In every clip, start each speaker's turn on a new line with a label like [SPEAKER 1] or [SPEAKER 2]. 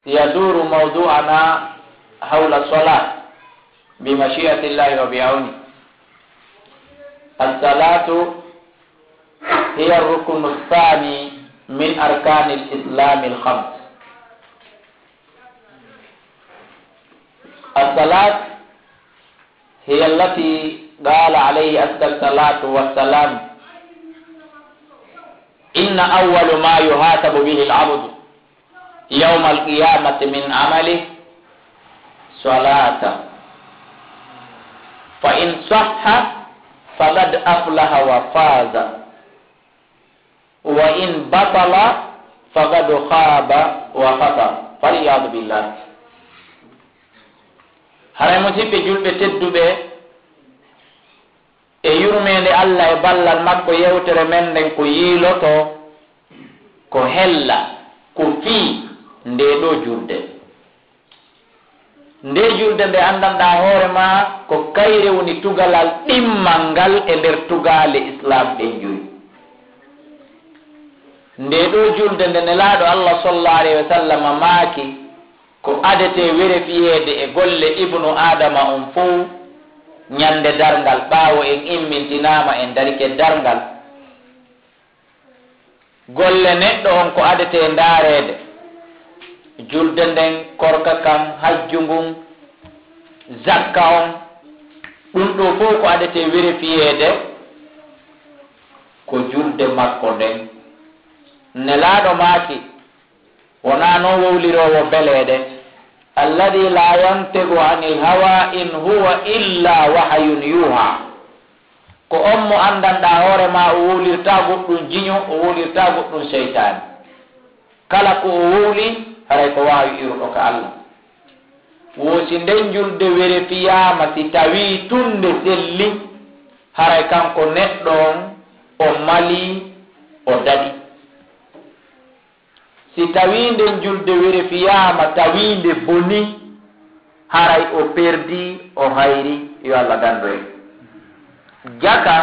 [SPEAKER 1] يدور موضوعنا حول الصلاة بمشيئة الله وبعونه. الصلاة هي الركن الثاني من أركان الإسلام الخمس. الصلاة هي التي قال عليه الصلاة والسلام: إن أول ما يحاسب به العبد يوم القيامة من عمله صلاة، فإن صح فقد أفلح وفاز، وإن بطل فقد خاب وخسر، فالعياذ بالله. haray musidɓe julɓe tedduɓe e yurmede Allah e ballal makko, yewtere men nden ko yiiloto ko hella ko fii nde ɗo julde. Nde julde nde andanɗa hoore ma ko kayre woni tugalal ɗimmal ngal e nder tugale islam ɗen joyi. Nde ɗo julde nde nelaɗo Allah sallallahu alayhi wa sallam maaki ko adete were fiyeede e golle ibnu adama on fou ñande dargal, ɓaawo en immintinama en darike dargal. Golle neɗɗo on ko adete ndaarede julde nden, korka kam, hajju ngun, zakka on, ɗum ɗo fof ko adete were fiyeede ko julde makko nden. Nelaaɗo maaki wona noon wowlirowo beleede: alladi la yantiqu anil hawa in huwa illa wahyun yuha. Ko on mo andanɗa hoore ma o wowlirta goɗɗum jiño, o wowlirta goɗɗum seytane. Kala ko o wowli haray ko wawi iruɗo ka Allah. Wosi nden julde were fiyama si tawi tunde selli, haray kanko neɗɗo on o mali, o daɗi. Si tawi nden julde were fiyama tawinde boni, haray o perdi, o hayri. Yo Allah dandu en. Jaka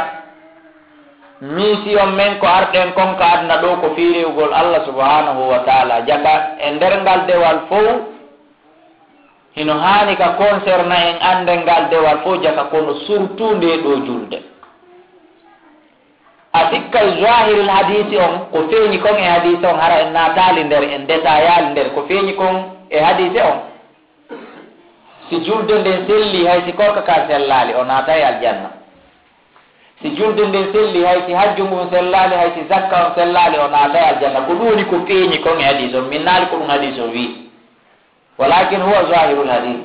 [SPEAKER 1] mission men ko arɗen kon ka adna ɗo ko firewgol Allah subhanahu wa ta'ala. Jaka e nder ngal dewal fof hino hani ka concerna en ande ngal dewal fof, jaka kono surtout nde ɗo julde. A sikkay zahiril hadisi on ko feeñi kon e hadise on, hara en natali nder, en détaillali nder ko feeñi kon e hadise on. Si julde nden selli, hay si korka ka sellali, o natay aljanna. Si julde nden selli, hay si hajju ngun sellali, hay si zakka on sellali, o natay aljanna. Ko ɗum woni ko feeñi kon e hadise on. Min naali ko ɗum hadise on wi, walakin huwa zahirul hadis.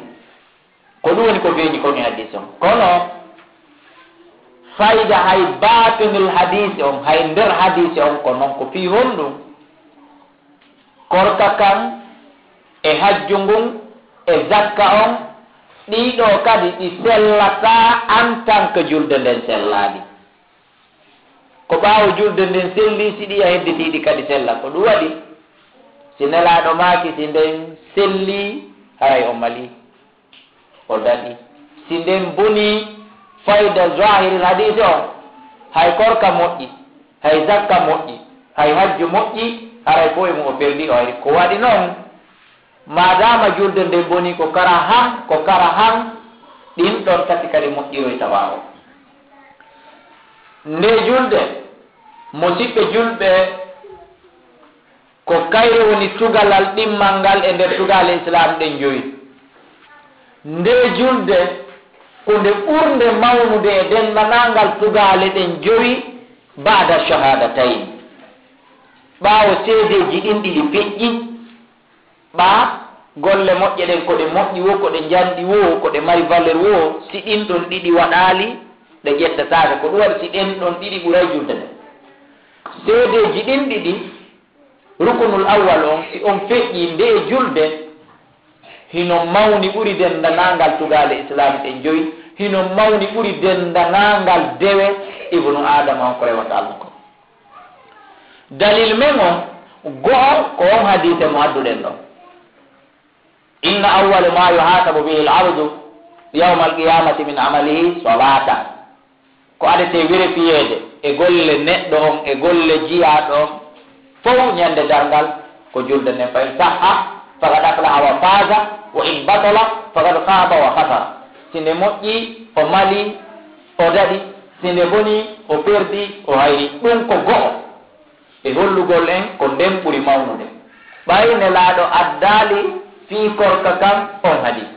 [SPEAKER 1] Ko ɗum woni ko feeñi kon e hadise on. Kono fayda hay batinil hadise on, hay nder hadise on ko noon ko fii honɗum. Korka kam e hajju ngun e zakka on, ɗiɗo kadi ɗi sellata en tant que julde nden sellali. Ko ɓaawo julde nden selli, si ɗi a hedditiɗi kadi sella. Ko ɗum waɗi si nelaɗo maaki si nden selli, haray o mali, o daɗi. Si nden boni, fayda zahiril hadise on, hay korka moƴƴi, hay zakka moƴƴi, hay hajju moƴƴi, haray fo e mum o perdi, o hayri. Ko waɗi noon, madama julde nde boni ko kara han, ɗin ɗon tati kadi moƴƴiroy tawa o. Nde julde musidɓe julɓe ko kayre woni tugalal ɗimmal ngal e nder tugale islam ɗen joyi. Nde julde ko nde ɓurde mawnude e dendanangal tugale ɗen joyi bada shahadatayn. ɓaawo seedeji ɗin ɗiɗi feƴƴi, ɓaa golle moƴƴe ɗen ko ɗe moƴƴi wo, ko ɗe janɗi wo, ko ɗe mari valeur wo, si ɗin ɗon ɗiɗi waɗaali ɗe ƴettatake. Ko ɗum waɗi si ɗen ɗon ɗiɗi ɓuray julde nde. Seedeji ɗin ɗiɗi, rukunul awwal on, si on feƴƴi nde julde, hino mawni ɓuri dendanangal tugale islam ɗen joyi, hino mawni ɓuri dendanangal dewe ibnu adama on ko rewata Allah ko. Dalil men on go'o ko on hadise mo adduɗen ɗon: inna awwala ma yuhasabu bihi al-abdu yawma al-qiyamati min amalihi salata. Ko adete vérifiede e golle neɗɗo on e golle jiyaɗo on fof ñande dargal ko julde nden. Fa in sahha faqad aflaha faza wa in batala faqad khaba wa khasara. Sinde moƴƴi o mali o daɗi, sinde boni o perdi o hayri. Ɗum ko go'o e hollugol en ko nden ɓuri mawnude. ɓayi nelaaɗo addaali fii korka kam on hadis.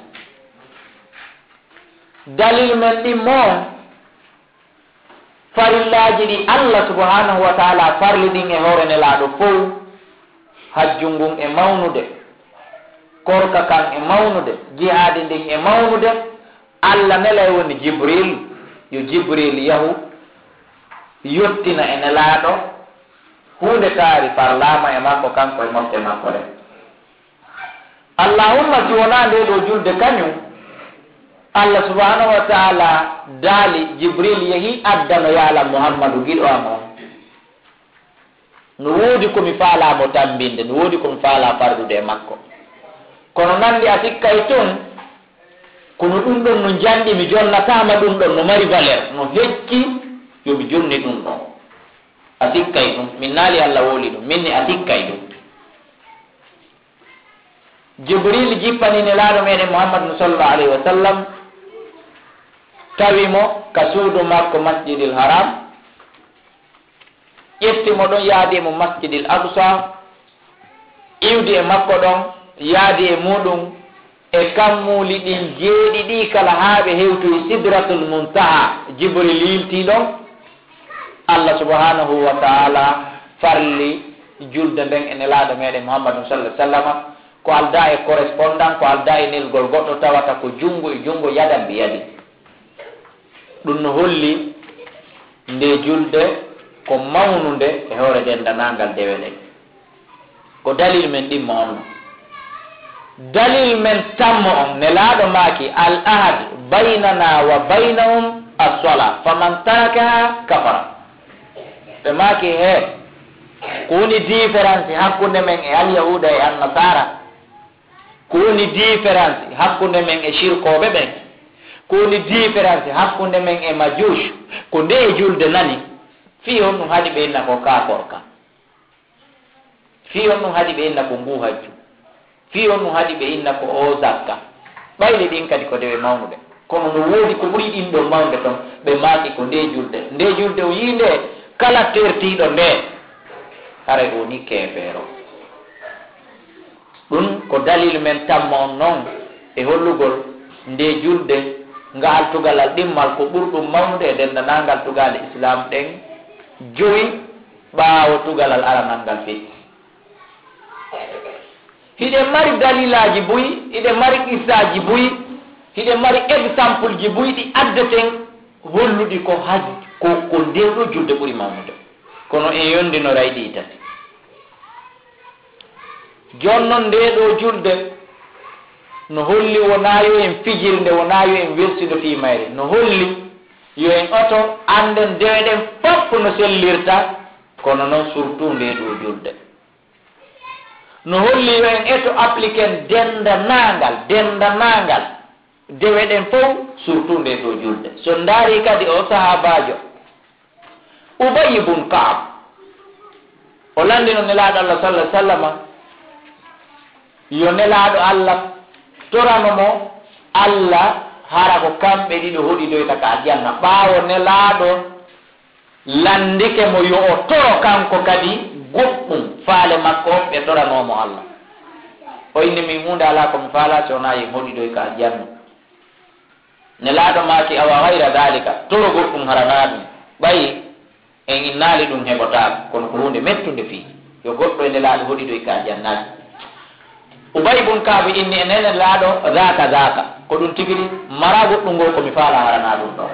[SPEAKER 1] dalil men ɗi moon farillaaji ɗi Allah subhanahu wa taala farli ɗin e hoore nelaaɗo fof, hajjungun e mawnude, korka kan e mawnude, jihaadi ndin e mawnude. Allah nelay woni Jibril, yo Jibril yahu yottina e nelaaɗo hunde taari parlama e makko kanko e moƴƴe makko ɗen. Allahumma si wonaa nde ɗo julde kañum Allah subhanahu wa taala daali Jibril yehi addano yaala Muhammadu giɗo am on. No woodi komi faalamo tambinde, no woodi komi faala fardude e makko, kono nandi a sikkay toon kono ɗum ɗon no janɗi mi jonnatama ɗum ɗon no mari valeur no hecci yomi jonni ɗum ɗon. A sikkay ɗum min naali Allah woli ɗum minni a sikkay ɗum. Jibril jippani nelaaɗo meɗen Muhammadu sallallahu alayhi wa sallam, tawi mo ka suudu makko masjidil haram, ƴettimo ɗon yaadi mo masjidil aqsa, iwdi e makko ɗon yaadi e muɗum e kammuli ɗin jeeɗiɗi kala haa ɓe hewtoyi sidratul muntaha. Jibril yilti ɗon, Allah subhanahu wa taala farli julde nden e nelaaɗo meɗen Muhammadu sallallahu alayhi wa sallam, ko alda e correspondant, ko alda e nelgol goɗɗo tawata ko junngo e junngo yadan mbi yadi. ɗum no holli nde julde ko mawnude e hoore dendanangal dewe ɗen. ko dalil men ɗimmo on. dalil men tammo on nelaaɗo maaki al ahad baynana wa baynahum as-sala faman tarakaha kafara. ɓe maaki he ko woni différence hakkunde men e alyahuda e annasara, ko woni différence hakkunde men e shirkoɓe ɓen, ko woni différence hakkunde men e majush, ko nde e julde nani fi on ɗum haɗi ɓe inna ko kakorka, fi on ɗum haɗi ɓe inna ko nguhajju, fi on ɗum haɗi ɓe inna ko o zakka. ɓayde ɗin kadi ko dewe mawnude, kono no woodi ko ɓuri ɗin ɗo mawnude ton ɓe maaki ko nde julde o yinde kala tertiɗo nde haray ɗo ni keefeero. ɗum ko dalil men tamma on noon e hollugol nde julde ngal tugalal ɗimmal ko ɓurɗum mawnude e dendanangal tugal islam ɗen joyi ɓaawo tugalal aranal ngal feƴƴi. hiɗe mari dalilaji buyi, hiɗe mari qissaji buyi, hiɗe mari exemple ji buyi ɗi addeten holluɗi ko ko ndeɗo julde ɓuri mawnude, kono en yondino rayɗi tati. jonnon ndeɗo julde no holli wona yo en fijirde, wona yo en welsido fi mayre, no holli yo en oto anden deweɗen fof no sellirta, kono noon surtout ndeɗo julde no holli yo en eto appliquen dendanangal deweɗen fof surtout ndeɗo julde. so ndaari kadi o sahabajo Ubay ibn Ka'b o landino nelaaɗo Allah sallallahu alaihi wasallam yo nelaaɗo Allah torano mo Allah hara ko kamɓe ɗiɗo hoɗidoyta ka aljanna, ɓaawo nelaaɗo landike mo yo o toro kanko kadi goɗɗum faale makko ɓe toranomo Allah. o inni min hunde ala komi faala so wona yen hoɗidoy ka aljanna. nelaaɗo maaki awa hayra dalika, toro goɗɗum harana ɗum. ɓayi en innaali ɗum heɓotaako, kono ko hunde mettude fii yo goɗɗo e nelaaɗo hoɗidoy ka aljannaji. Ubay ibn Ka'b inni e nene laaɗo zaka ko ɗum tigiri mara goɗɗum ngol komi faala harana ɗum ɗo.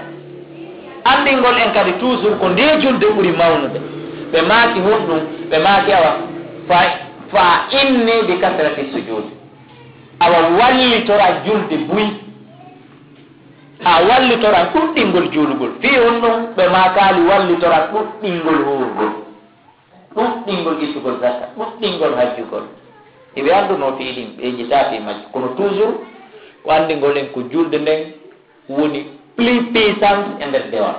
[SPEAKER 1] andingol en kadi toujours ko nde julde ɓuri mawnude. ɓe maaki honɗum, ɓe maaki awa fa inni bi kasrati sujud, awa wallitora julde buyi, a wallitoran ɗuɗɗingol juulugol. fi on ɗum ɓe maakaali wallitoran ɗuɗɗingol hurgol, ɗuɗɗingol isugol zakka, ɗuɗɗingol hajjugol. eɓe annduno fiiɗin ɓe jita fi majju, kono toujours ko anndingol en ko julde nden woni plus puissance e nder dewal.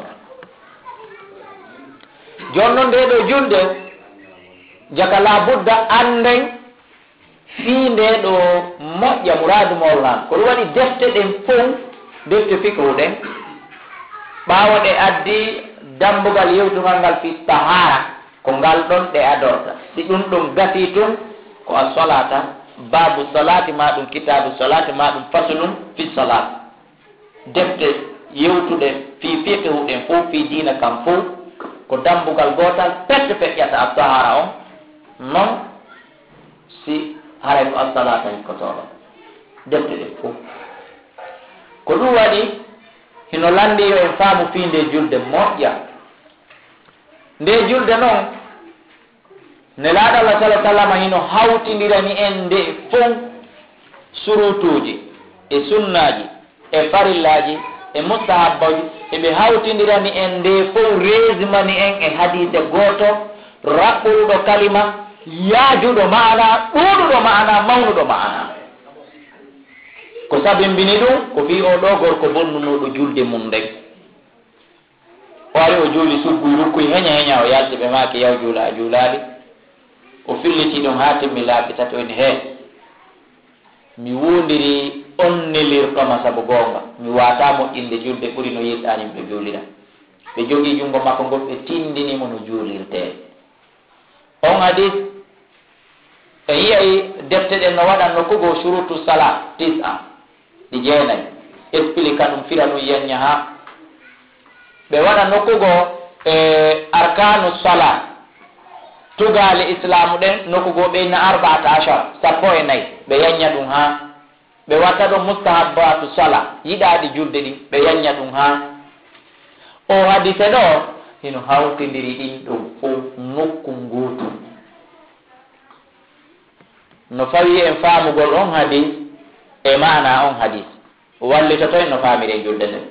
[SPEAKER 1] jonnon nde ɗo julde jaka la budda anden fii nde ɗo moƴƴa hujja muradu mawlan ko wadi defte den fof defte fikru den ɓaawo ɗe addi dambugal yewtugal ngal fi tahara ko ngal ɗon ɗe adorta si ɗum ɗum gasi tun ko a solata babu salati ma ɗum kitabu salati ma ɗum fasulum fi salat defte yewtuɗe fi fiqhu ɗen fof fi dina kam fof ko dambugal gotal pette feƴƴata a tahara on non si haray ko a salata hikkotoɗo defte ɗen fof ko ɗum waɗi hino landi yo en faamu fi nde julde moƴƴa nde julde noon nelaaɗo Allah sala sallama hino hawtindirani en nde fof surutuji e sunnaji e farillaji e mustahabbaji eɓe hawtindirani en nde fof resmani en e hadise gooto raɓɓuɗo kalima yaajuɗo maana ɗuuɗuɗo maana mawnuɗo maana ko sabimbini ɗum ko fi o ɗo gorko bonnunoɗo julde mum ndeng o ari o juuli sugguy rukkuy heña o yalti ɓe maake yaw juula a juulaali o filliti ɗum haa timmi laabi tati oni hee mi wondiri onnelirtoma sabu goonga mi waata moƴƴinde julde ɓuri no yiɗɗanim ɓe juulira ɓe jogii junngo makko ngol ɓe tindinimo no juulirtee on hadis e yiyay defte ɗen no waɗan nokkugo surutu sala 9 ɗi jeenayi explique ɗum fira ɗum yenña ha ɓe waɗa nokkugo e arkanu sala tugaali islamu ɗen nokkugo ɓeyna 14 14 ɓe yañña ɗum ha ɓe watta ɗo mustahabbatu sala yiɗaɗi julde ɗi ɓe yañña ɗum ha o hadise ɗo hino hawtidiri ɗin ɗum fof nokku ngutu no fawi en faamugol on hadis e mana on hadis wallitoto en no faamire julde nden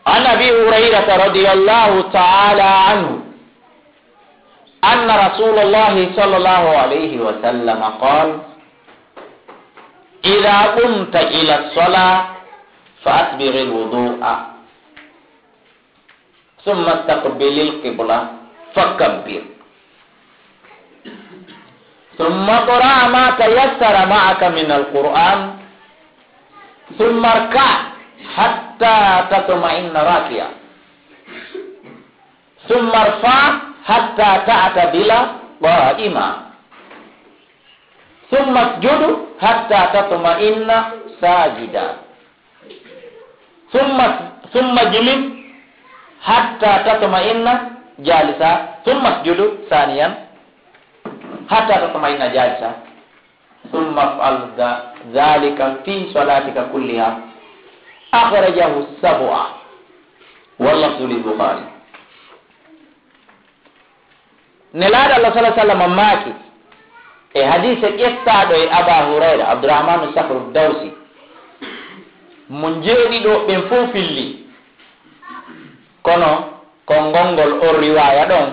[SPEAKER 1] an abi hurayrata radiyallahu ta'ala anhu anna rasulullahi sallallahu alayhi wa sallam qala idha qumta ila as-salah fa'asbigh al-wudu'a thumma istaqbil al-qibla fakabbir ثم قرأ ما تيسر معك من القرآن ثم اركع حتى تطمئن راكعا ثم ارفع حتى تعتدل قائما ثم اسجد حتى تطمئن ساجدا ثم اجلس حتى تطمئن جالسا ثم اسجد ثانيا حتى تطمئن جالسا ثم افعل ذلك في صلاتك كلها أخرجه السبعة واللفظ للبخاري نلاد الله صلى الله عليه وسلم ماكي e hadise ƴettaɗo e aba hurayra abdourahmanu sahru dawsi mo jeeɗiɗo ɓen fof filli kono ko ngongol o riwaya ɗon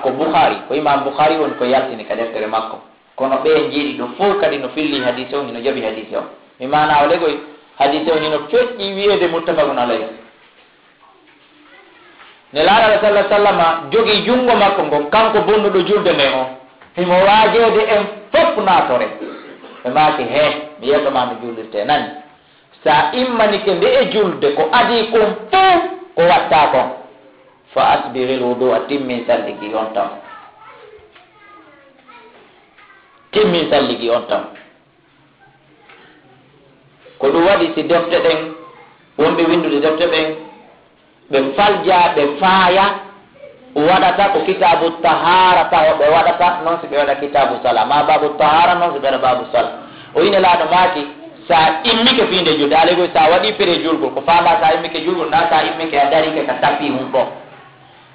[SPEAKER 1] ko Bukhari ko imam Bukhari woni ko yaltini ka deftere makko kono ɓe jeeɗiɗo fof kadi no filli hadise o hino jaɓi hadise o mi mana o legoy hadise o hino feƴƴi wiyede muttafaqun alayhi ne laaɗa sallah sallama jogii junngo makko ngo kanko bonnuɗo julde nde o himo waajeede en fof naatore ɓe maaki he mi yiyatoma no jullirte nani sa immanike nde e julde ko adi kon fof ko watta kon fa asbiril wudu a timmin salligi on tam timmin salligi on tam ko ɗum waɗi si defte ɗen wonɓe windude defte ɓen ɓe falja ɓe faaya waɗata ko kitabu tahara taw ɓe waɗata noon si ɓe waɗa kitabu sala ma babu tahara noon si ɓe waɗa babu sala o yine laaɗo maaki sa immike fiinde julde aleygoy sa waɗi pere julgol ko faama sa immike julgol na sa immike a darike ka tappi hum ɗo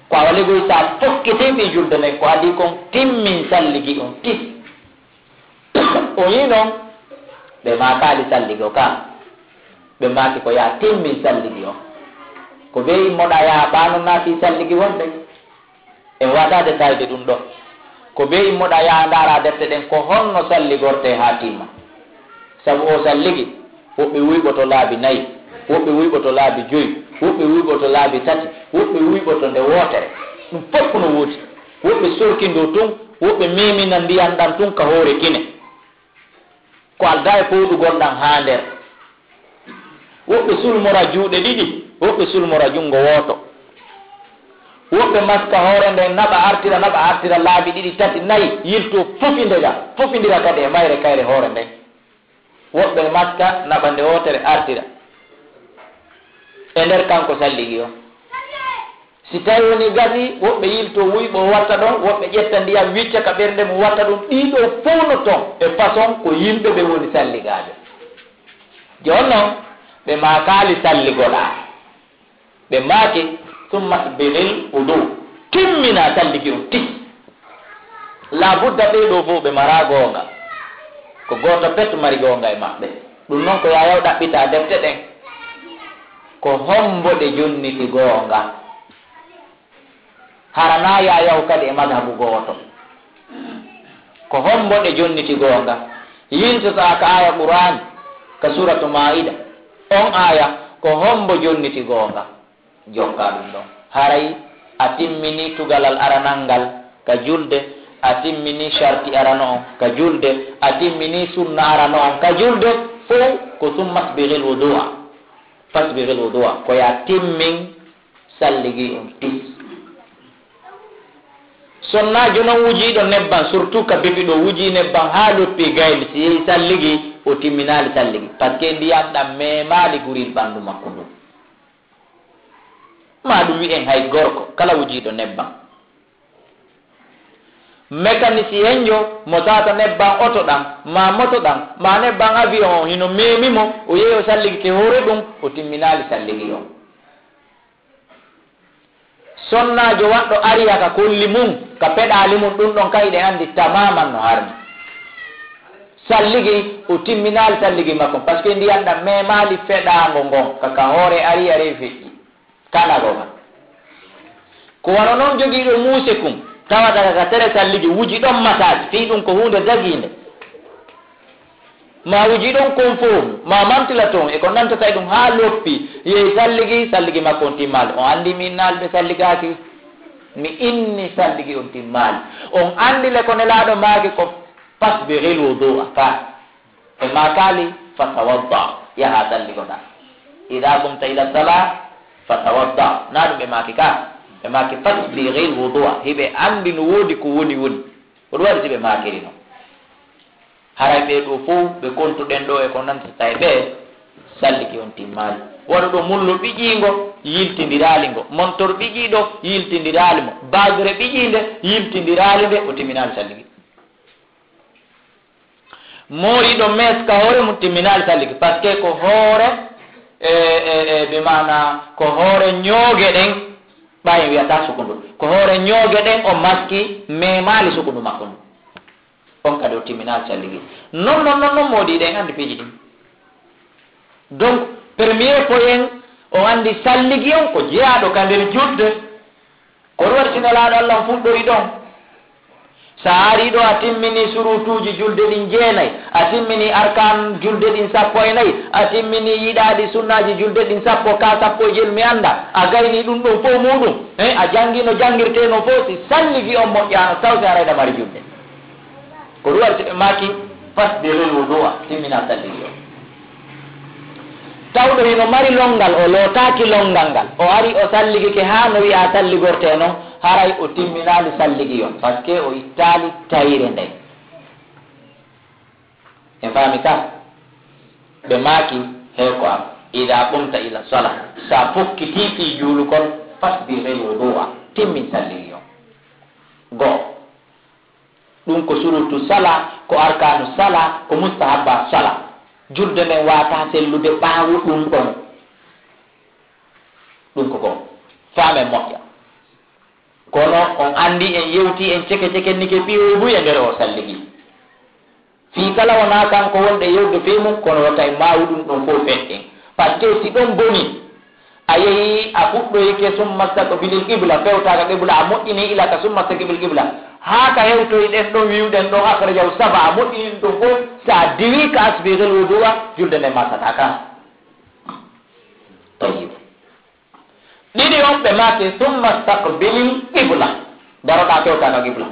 [SPEAKER 1] ko a walegoy sa tokkitimi julde nden ko adi kon timmin salligi on tis o yi noon ɓe maakaali salligi o ka ɓe maaki ko yaa timmin salligi o ko ɓe immoɗa yaa ɓaano naati salligi wonde en waɗade tawde ɗum ɗo ko ɓe immoɗa yaa ndaara defte ɗen ko honno salligorte haa timma sabu o salligi woɓɓe wuyɓoto laabi 4 woɓɓe wuyɓoto laabi 5 woɓɓe wuyɓoto laabi 3 woɓɓe wuyɓoto nde wootere ɗum fof no wuuti woɓɓe sorkindo tun woɓɓe memina ndiyan ɗan tun ka hoore kine ko alda e powɗugol ɗan ha nder woɓɓe sulmora juuɗe ɗiɗi woɓɓe sulmora jungo woto woɓɓe maska hoore nden naɓa artira laabi ɗiɗi tati nayi yilto fofindira kadi e mayre kayre hoore nden woɓɓe maska naɓa nde wotere artira e nder kanko salligi o si tawi woni gasi woɓɓe yilto wuyɓo watta ɗon woɓɓe ƴetta ndiyam wicca ka ɓernde mum watta ɗum ɗiɗo fowno ton e façon ko yimɓe ɓe woni salligaɓe jon noon ɓe makali salligoɗa ɓe maaki summa bilil udu timmina salligi o tis labudda ɓeɗo fo ɓe mara gonga ko goto petto mari gonga e maɓɓe ɗum noon ko yayaw ɗaɓɓita defte ɗen ko homboɗe jonniti gonga harana yayaw kadi e madhabu goto ko homboɗe jonniti gonga yintota ka aya qur'an ka suratu maida on aya ko hombo jonniti gonga jokka ɗum ɗon haray a timmini tugalal aranal ka julde a timmini sharti arano on ka julde a timmini sunna arano on ka julde fo ko summa sbiril wudua ko ya timmin salligi on tis sonnajo noon wujiɗo nebban surtout ka bebiɗo wuji nebban ha loppi gayli si yehi salligi o timminali salligi par ce que ndiyam ɗam memali guril ɓandu makko ndu ma ɗum wi'en hay gorko kala wujiɗo nebban mécanicien jo mo tata nebban oto ɗan ma moto ɗan ma nebban avion o hino memimo o yehi o salligi ke hoore ɗum o timminali salligi on sonnajo waɗɗo ariya ka kolli mum ka peɗali mum ɗum ɗon kayi ɗe andi tamaman no harni salligi o timminali salligi makko par ce que ndiyan ɗam memali feɗago ngon kaka hoore ariya re feƴƴi kanagoga ko wano noon jogiiɗo muuse kum tawata ka tere salligi wuji ɗon masaji fi ɗum ko hunde daginde ma wuji ɗon conforme ma mantila toon e ko nantata ɗum ha loppi yehi salligi makko on timmali on andi mi innalɓe salligaki mi inni salligi on timmali on andi le ko nelaɗo maaki ko fasbiril wudua fa e makali fatawadda yaha salligoɗa ida gumta ila salat fatawadda na ɗum ɓe maaki ka ɓe maaki fasbiril wudua hiɓe andi no woodi ko woni ko ɗum waɗi si ɓe maakiri noon haray ɓeɗo fof ɓe kontuɗen ɗo e ko nantata e ɓe salligi on timmali waɗo ɗo mullo ɓiƴingo yiltidirali ngo montor ɓiƴiɗo yiltidirali mo bagre ɓiƴinde yiltidirali nde o timminali salligi mooriɗo mes ka hoore mum timminali salligi par ce que ko hoore ɓe mana ko hoore ñooge ɗen ɓayen wiyata sukundu ko hoore ñooge ɗen o maski memali sukundu makko ndu on kadi o timminali salligi non moodi ɗen andi piiji ɗin donc premier point o andi salligi on ko jeyaɗo ka nder julde ko ɗum waɗi sinalaɗo allah on fuɗɗori ɗon sa ari ɗo a timmini surutuji julde ɗin jeenayi a timmini arkan julde ɗin 14 a timmini yiɗaɗi sunnaji julde ɗin 10 ka 10 mi anda a gayni ɗum ɗon fof muɗum a jangino jangirteno fof si salligi on moƴƴano tawsi a rayɗa mari julde ko ɗum waɗi siɓe maki fasbiril wudua timmina salligi on tawɗo hino mari longal o lootaki longal ngal o ari o salligi ke ha no wiya salligorte noon haray o timminali salligi on par ce que o ittali tayire nden en faami ka ɓe maaki heko am ida ɓumta ila sala sa pokkitiɗi juulukol fasbiril wudua timmin salligi on goo ɗum ko surutu sala ko arkanu sala ko mustahabba sala julde nden wata sellude ɓaawo ɗum ɗon ɗum ko gon faamen moƴƴa kono on andi en yewti en ceke nike ɓiyoy buy e nder o salligi fii kala wona kanko wonɗe yewde fe mum kono wota e maawu ɗum ɗon fof feɗɗen par ce que si ɗon boni a yehi a fuɗɗoyke summasta ko bilil qibla fewtaka qibla a moƴƴini ilaka summasta qibil qibla haa ka hewtoyi ɗen ɗon wiwɗen ɗon akhrajahu saba a moƴƴinin ɗum fof sa diwi ka asbiril wudua julde nde masata kan tayib ɗiɗi on ɓe maake summa stakbilil qibla daroɗa fewtaka qibla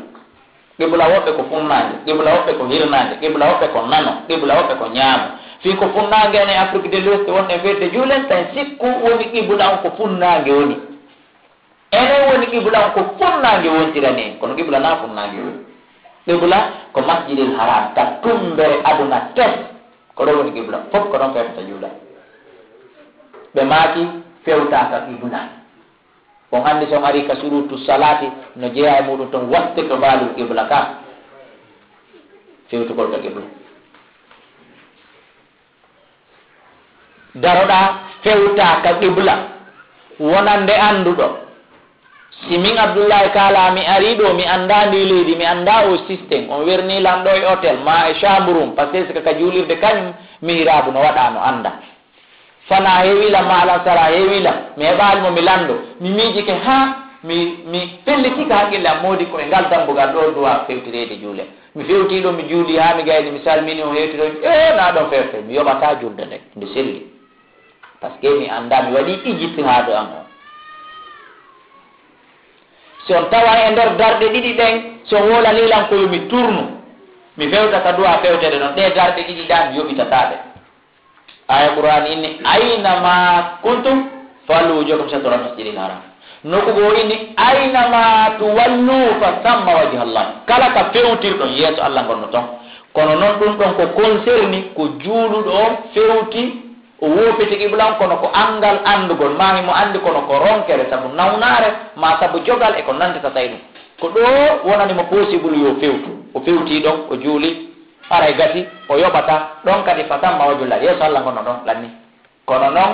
[SPEAKER 1] qibla woɓɓe ko funnange, qibla woɓɓe ko hirnange, qibla woɓɓe ko nano, qibla woɓɓe ko ñaamo. fii ko funnange ene Afrique de l'Ouest wonɗe fedde juulen tan sikku woni qibla on ko funnange woni. enen woni qibla on ko funnange wontirani en kono qibla na funnange woni. qibla ko masjidil haram ta tumbere aduna tes ko ɗo woni qibla fof ko ɗon fewtata juula. ɓe maaki fewtaka qibla on anndi son ari ka surutu salati no jeeya e muɗum toon watte to mbaalul qibla ka fewtugol ka qibla. daroɗa fewta ka qibla wonande annduɗo si min Abdoullahi Kala mi ari ɗo mi annda ndi leydi mi annda o systéme on wernilam ɗo e hôtel ma e chambre rum par ce que sika ka juulirde kañum mihirabu no waɗa no annda fana heewilam ma alansara heewilam mi heɓalimo mi lando mi miijike ha mi pellitika haqqille am moodi ko e ngal dambugal ɗo duwa fewtirede juule mi fewtiɗo mi juuli ha mi gayni mi salmini o hewtiro na ɗon fewte mi yoɓata julde nde nde selli par ce que mi annda mi waɗi ijiti ha ɗo am o si on tawa e nder darɗe ɗiɗi ɗen so wolanilan koyo mi tournu mi fewtata duwa fewtede noon ɗe darɗe ɗiɗi ɗa mi yoɓitataɓe aya qur'an inni aynama kuntum fallu wujuhakum shatra masjidil haram nokugo inni aynama tuwallu fa samma wajha Allah kala ka fewtirɗon yeeso Allah gonno toon kono noon ɗum ɗon ko concerni ko juuluɗo o fewti o woopiti qiblan kono ko angal andugol ma himo andi kono ko ronkere sabu nawnare ma sabu jogal e ko nandita tay ɗum ko ɗo wonanimo possible yo fewtu o fewti ɗon o juuli aray gati o yoɓata ɗon kadi fatamma wajulla yeeso Allah gonno ɗon lanni kono noon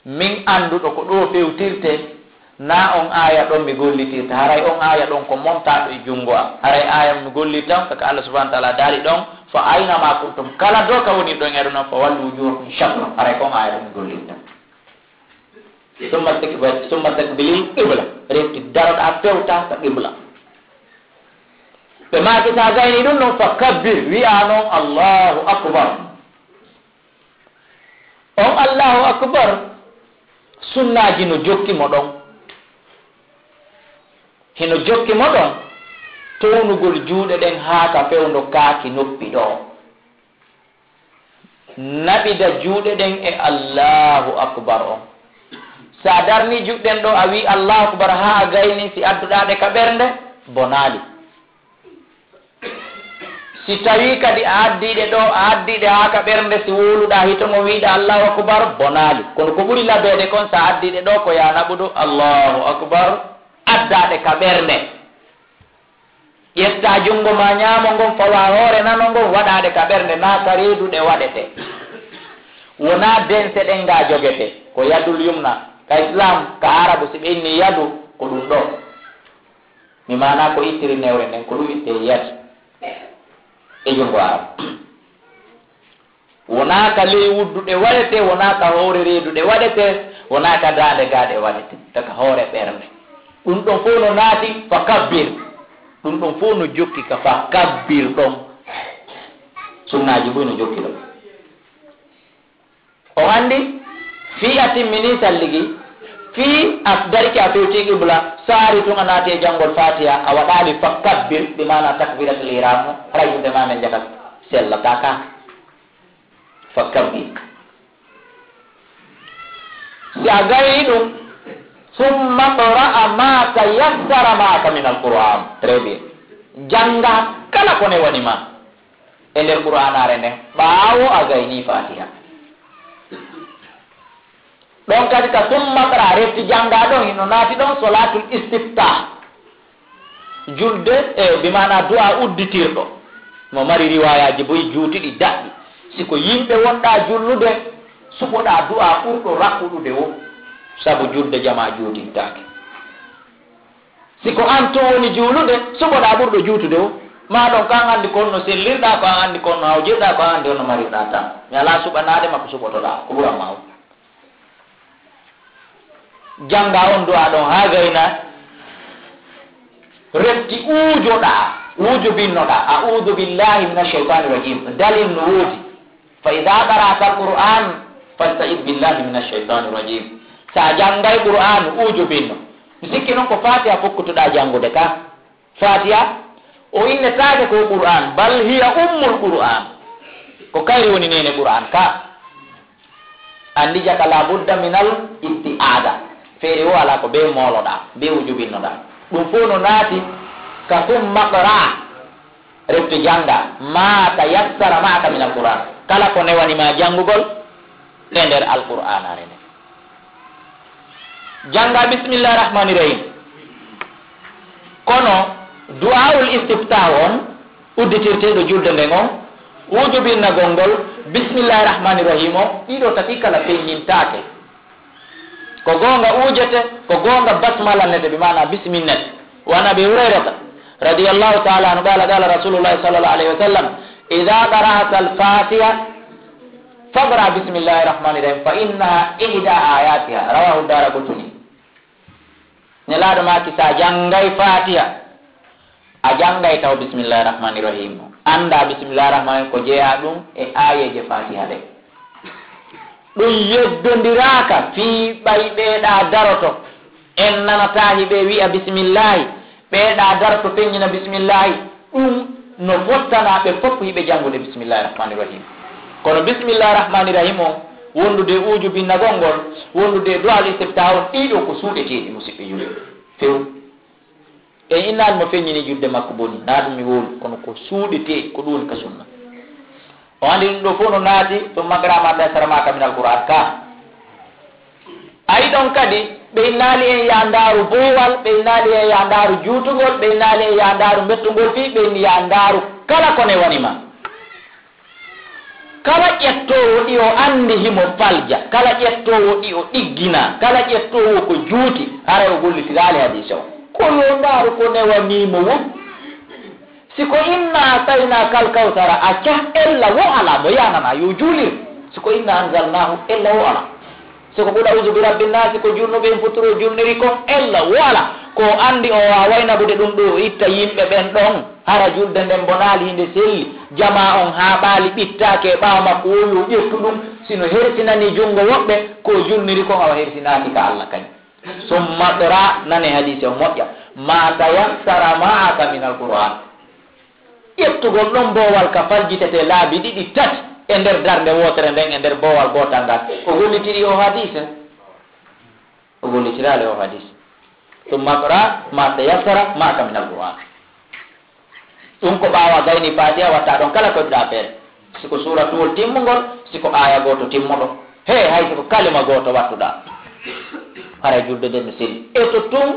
[SPEAKER 1] min anduɗo ko ɗo fewtirte na on aya ɗon mi gollitirta haray on aya ɗon ko montaɗo e junngo am haray aya mi gollirtan saka Allah subahana taala daari ɗon fa aynama kuntum kala do ka woni ɗon eɗo noon fa wallu wujuhakum shatra haray kon aya ɗon mi gollirtan summa takbilil qibla refti daroɗa fewta ka qibla ɓe maaki sa gayni ɗum noon fa kabbir wi'a noon allahu akbar on allahu akbar sunnaji no jokki mo ɗon hino jokki mo ɗon townugol juuɗe ɗen haa ka fewndo kaaki noppi ɗo naɓida juuɗe ɗen e allahu akbar on sa darni juɗɗen ɗo a wi allahu akbar haa a gayni si adduɗaɗe ka ɓernde bonaali si tawi kadi a addiɗe ɗo a addiɗe haa ka ɓernde si woluɗa hitongo wiɗa allahu akbar bonaali kono ko ɓuri labeede kon sa addiɗe ɗo ko ya naɓuɗo allahu akbar addaɗe ka ɓernde ƴetta junngo ma ñaamo ngon fawa hoore nano ngon waɗaɗe ka ɓernde na ka reeduɗe waɗete wona dense ɗen nga jogete ko yadul yumna ka islam ka arabu si ɓe inni yadu ko ɗum ɗo mi mana ko ittiri newre nden ko ɗum itte yad e junngo arabu wona ka ley wudduɗe waɗete wona ka hoore reeduɗe waɗete wona ka daande gaɗe waɗete taka hoore ɓernde ɗum ɗon fof no naati fa kabbir ɗum ɗon fof no jokki ka fa kabbir ɗon sunnaji boy no jokki ɗon o andi fi a timmini salligi fi a dariki a fewti qibla saari tun a naati e janngol fatiha a waɗali fa kabbir ɓe mana takbiratul ihram rayude ma men jaka sellata ka fa kabbir si a gayi ɗum summa qra'a ma tayassara maka min alquran très bien janga kala ko ne woni ma e nder qur'anare nden ɓaawo a gayni fatiha ɗon kadi ka summa qra refti janga ɗon ino naati ɗon solatul istiftah julde e bimana du'a udditirɗo mo mari riwayaji boyi juutiɗi daɗɗi siko yimɓe wonɗa jullude suɓoɗa du'a ɓurɗo raɓɓuɗude wo sabu julde jama juutittake siko an to woni juulude suɓoɗa ɓurɗo juutude o ma ɗon ko an anndi kon no sellirɗa ko an anndi kon no hawjirɗa ko an anndi on no marirɗa tan mi ala suɓanaade makko suɓotoɗa ko ɓuranma o janga on du'a ɗon ha gayna refti uujoɗa uujo binnoɗa a'udu billahi min alcheytani rajim dalil no woodi fa ida qara'ta alquran fasta'id billahi min alcheytani rajim sa janngay qur'an uujo binno mi sikki noon ko fatiha fokkutoɗa janngude ka fatiha o innetaake ko qur'an bal hiya ummul qur'an ko kayri woni nene qur'an ka andi jaka la budda minal itti'ada feere o ala ko be moloɗa be ujubinnoɗa ɗum fof no naati ka summa qra reftu janga ma tayassara ma'aka min alquran kala ko newanima jangugol e nder alquran are nde janga bisimillahi rahmani rahim kono du'aul istiftah on udditirteɗo julde nden on wujubinnagol ngol bisimillahi rahmani rahim o ɗiɗo tati kala feññintake ko gonga ujete ko gonga basmala nete bi mana bisminnete wan abi hurairata radiyallahu ta'ala anhu qala rasulullah sallallahu alaihi wasallam idha qara'ta al-fatiha faqra bismillahir rahmanir rahim fa innaha ihda ayatiha rawahu daraqutni nelado ma kisa jangay fatiha a jangay taw bismillahir rahmanir rahim anda bismillahir rahmanir ko jeya dum e ayeje fatiha de ɗum yeddondiraka fii ɓay ɓeeɗa daroto en nanatahi ɓe wi'a bisimillahi ɓeeɗa daroto peññina bisimillahi ɗum no fottana ɓe fof yiɓe janngude bisimillahi rahmani rahim kono bisimillahi rahmani rahim o wondude ujubinnagol ngol wondude dual istifta on ɗiɗo ko suuɗeteɗi musidɓe yumɓe few en innaali mo feññini judde makko boni naatu mi wolu kono ko suuɗeteɗi ko ɗum ka sunna o andi ɗum ɗo fof no naati to magrama tasaramaka min alquran ka ayi ɗon kadi ɓe naali en ya ndaaru boowal ɓe naali en ya ndaaru juutugol ɓe naali en ya ndaaru mettugol fii ɓe ya ndaaru kala kone wanima kala ƴettowo ɗi o andi himo falja kala ƴettowo ɗi o ɗiggina kala ƴettowo ko juuti hara o gollitiraali hadise o ko yo ndaaru ko newanimo won siko inna tayna kal kawtara a cah ella wo ala mo yanana yo juulir siko inna anzalnahu ella wo ala siko ɓuɗa usu bi rabbi nasi ko jurnuɓe en futuro jurniri kon ella wo ala ko andi o wawaynabude ɗum ɗo itta yimɓe ɓen ɗon hara julde nden bonaali hinde selli jama on ha ɓaali ɓittake ɓawa makko woyo ƴettu ɗum sino hertinani jungo woɓɓe ko jurniri kon awa hertinaki ka allah kañ summa qra nane hadise o moƴƴa ma tayassara ma'aka min alquran ƴettugol ɗon boowal ka faljitete laabi ɗiɗi tati e nder darde wotere nden e nder boowal gootal ngal o gollitiri o hadise o gollitirali o hadise summa qra ma tayassara ma'aka min alquran ɗum ko ɓaawa gayni fatiha watta ɗon kala koɗɗa feere siko suratuwol timmugol siko aya gooto timmuɗo he hay siko kalima gooto wattuɗa hara julde nde mi selli e to tum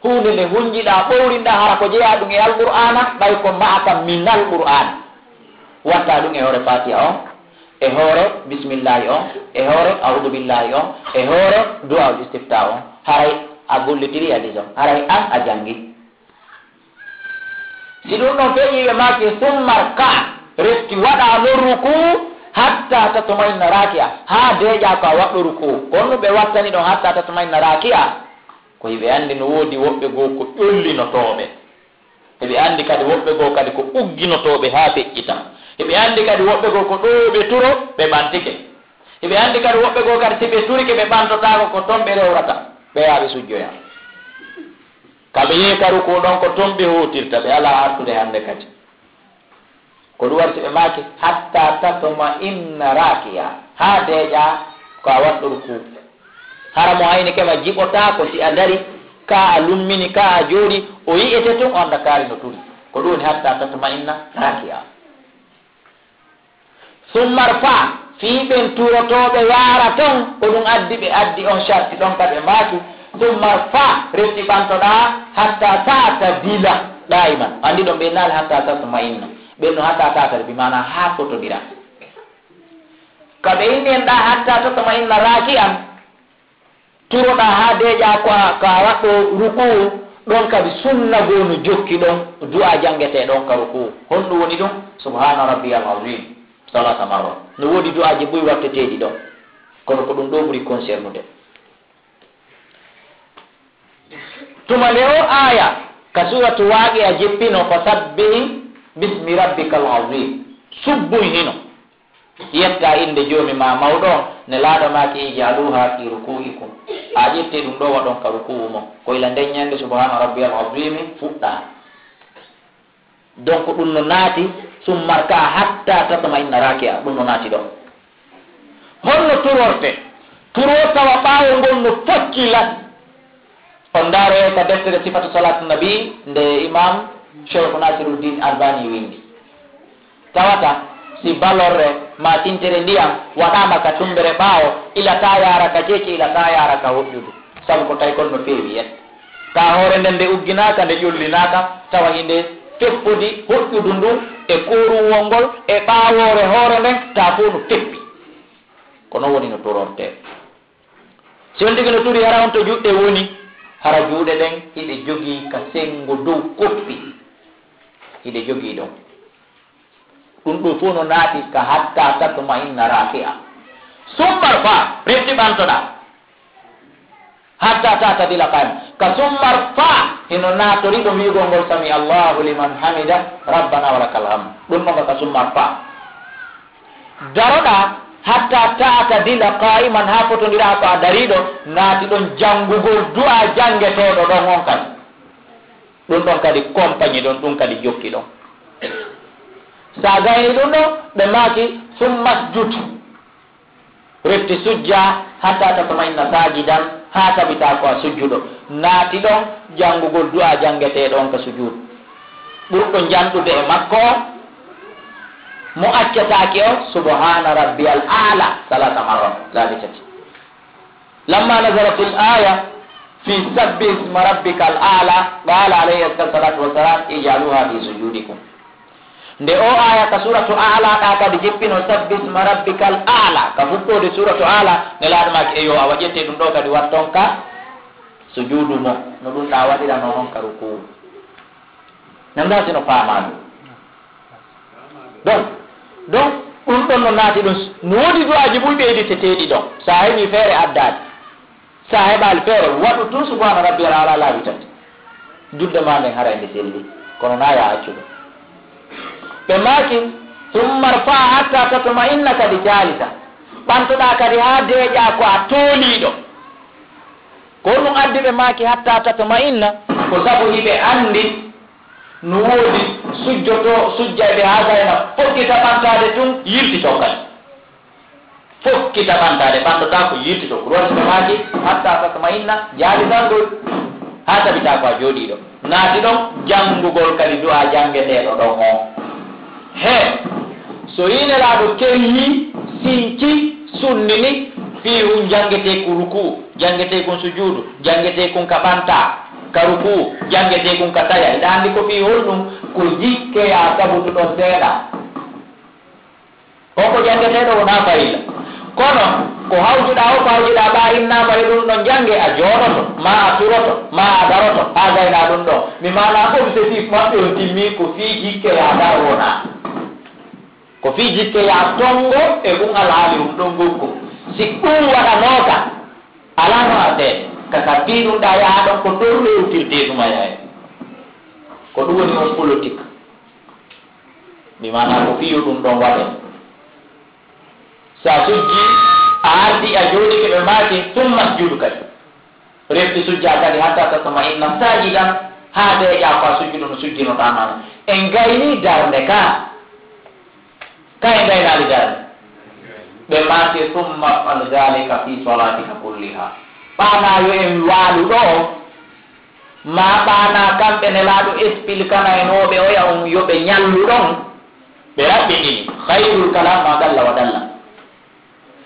[SPEAKER 1] hunde nde hunjiɗa ɓowrinɗa hara ko jeeya ɗum e alqur'ana ɓay ko ma'aka min alqur'ana watta ɗum e hoore fatiha on e hoore bisimillahi on e hoore audu billahi on e hoore du'aul istifta on haray a gollitiri hadis on haray an a jangi si ɗum ɗon feƴiɓe maki summarka resti waɗa no ruku hatta tatmainna raki'a ha deeƴa ko a waɗɗo ruku konno ɓe wattani ɗon hatta tatmainna raki'a ko ɓe andi no woodi woɓɓe goo ko ƴollinotoɓe eɓe andi kadi woɓɓe goo kadi ko ugginotoɓe ha feƴƴita eɓe andi kadi woɓɓe goo ko ɗoɓe turo ɓe ɓantike eɓe andi kadi woɓɓe goo kadi si ɓe turike ɓe ɓantotako ko toon ɓe rewrata ɓe yaaɓe sujjoya kaɓe yeekaru ko ɗon ko toon ɓe hutirta ɓe ala artude hande kadi ko ɗum warti ɓe maaki hatta tatma inna rakiya ha deeƴa ko a waɗɗo ruku hara mo hayni kema jiɓota ko si a dari ka a lummini ka a jooɗi o yi'ete tun o anda kaari no turi ko ɗum woni hatta tatma inna rakiya summar fa fii ɓen turotoɓe yaara ton ko ɗum addi ɓe addi on sharti ɗon ka ɓe maaki summar fa refti ɓantoɗa hatta tata dila ɗayiman andi ɗon ɓe naali hatta tatma inna ɓen no hatta tatade bi mana ha fotodira kaɓe inni en ɗa hatta tatma inna raki an turoɗa ha deeƴa ko a waɗɗo ruku ɗon kadi sunna gonu jokki ɗon du'a jangete ɗon ka ruku honɗum woni ɗum subhana rabbiyal azim salata marra no woodi du'aji ɓuy watteteɗi ɗon kono ko ɗum ɗo ɓuri concernude tuma nde o aya ka suratu waaqi a jeppino ko sabbihi bismi rabbikal azim subbuy hino yetta inde joomi ma mawɗon ne laaɗomaki ijaluha fi ruku'ikum a ƴette ɗum ɗo waɗon ka ruku'u mo ko ila ndeññande subhana rabbiyal azimi fuɗɗa donc ɗum no naati summa rka hatta tatmainna rakia ɗum no naati ɗo holno turorte turo tawa ɓaawo ngol no focci lat on ndaaro ka deftere sifatu salatu nabi nde imam cheikh nasiruddin albani windi tawata si balorre ma tintere ndiyam waɗama ka tumbere ɓaawo ilata yara ka ceeci ilata yara ka hoƴƴudu sabu ko tawi kon no feewi yet ka hoore nden nde ugginaka nde ƴollinaka tawa inde teppudi hoƴƴudu ndun e koruwol ngol e ɓaawore hoore nden ta fo no teppi kono woni no turorte si on tigi no turi hara on to juɗɗe woni hara juuɗe ɗen hiɗe jogii ka sengo dow koppi hiɗe jogii ɗon ɗum ɗo fof no naati ka hatta tatmainna rakia summar fa refti ɓantoɗa hatta tatadila kayma ka summar fa hino naatori ɗo wiigol ngol sami allahu liman hamida rabbana walakal hamd ɗum noga ka summar fa daroɗa hatta tatadila qaiman ha fotodira ko a dariɗo naati ɗon janngugol du'a jangeteɗo ɗon on kadi ɗum ɗon kadi compagnie ɗon ɗum kadi jokki ɗon sa gayni ɗum ɗo ɓe maaki summasjud refti sujja hatta tatmainna sajidan ha tabita ko a sujjuɗo naati ɗon janngugol du'a jangeteɗo on ka sujud ɓurɗo janɗude e makko mo accataki o subhana rabbiyal ala salata marrat laabi tati lamma nazarat l aya fi sabbi isma rabbika al ala qala alayhi salatu wasalam ijaluha fi sujudikum nde o aya ka suratu ala ɗa kadi jippino sabbi isma rabbika al ala ka fuɗɗode suratu ala ne laaɗumaki eyo a waƴette ɗum ɗo kadi watton ka sujudu mo no ɗum ɗa waɗirano noon ka ruku namda sino faama ɗum donc ɗum ɗon no naati ɗum no woodi du'aji ɓuyɓe editeteɗi ɗon sa heɓi feere addade sa heɓali feere waɗu tun subhana rabbiyal ala laabi tati julde ma nden hara nde selli kono na ya accuɗo ɓe maaki summa rfa hatta tatmainna kadi jalisa ɓantoɗa kadi ha deeƴa ko a tooliɗo ko ɗum addi ɓe maaki hatta tatmainna ko sabu hiɓe andi no woodi sujjayɓe ha gayna fokkita ɓantade tun yirtito kadi fokkita ɓantade ɓantoɗa ko yirtito roti ɓe maaki hatta tatmainna jalisangol ha tabita ko a jooɗiɗo naati ɗon janngugol kadi du'a jangeteɗo ɗon o he so yinelaɗo kelli sinci sunnini fihu jangete ko ruku jangete kon sujudu jangete kon ka ɓanta ka ruku jangete kon ka taya iɗa andi ko fi holɗum ko jikkeya sabutu ɗon seeɗa koko jangeteɗo wona fayilla kono ko hawjuɗa o ko hawjuɗa ɓa innama e ɗum ɗon jange a jooɗoto ma a turoto ma a daroto ha gayna ɗum ɗo mi mana objectif maɓɓe o timmi ko fi jikkeya dar wona ko fi jikkeya tongo e ɗum alhaali ɗum ɗon gokko si ɗum waɗanoka alano ardeede kaka fi ɗum ɗa yaha ɗon ko ɗon rewtirte ɗuma yahe ko ɗum woni on politique mi mana ko fiyo ɗum ɗon waɗe sa sujji a ardi a jooɗike ɓe maaki tum masjudu kadi refti sujja kadi hatta tatmainna sajidan ha deeƴa ko a sujjuɗo no sujjinoɗamana en gayni darde ka e gaynali darde ɓe maaki summa fal dalika fi salatika kulliha ɓanayo en waalu ɗo ma ɓana kamɓe ne laaɗo expliquana e noɓe oya on yoɓe ñallu ɗon ɓe raɓɓiɗini hayrul kalam ma dalla wa dalla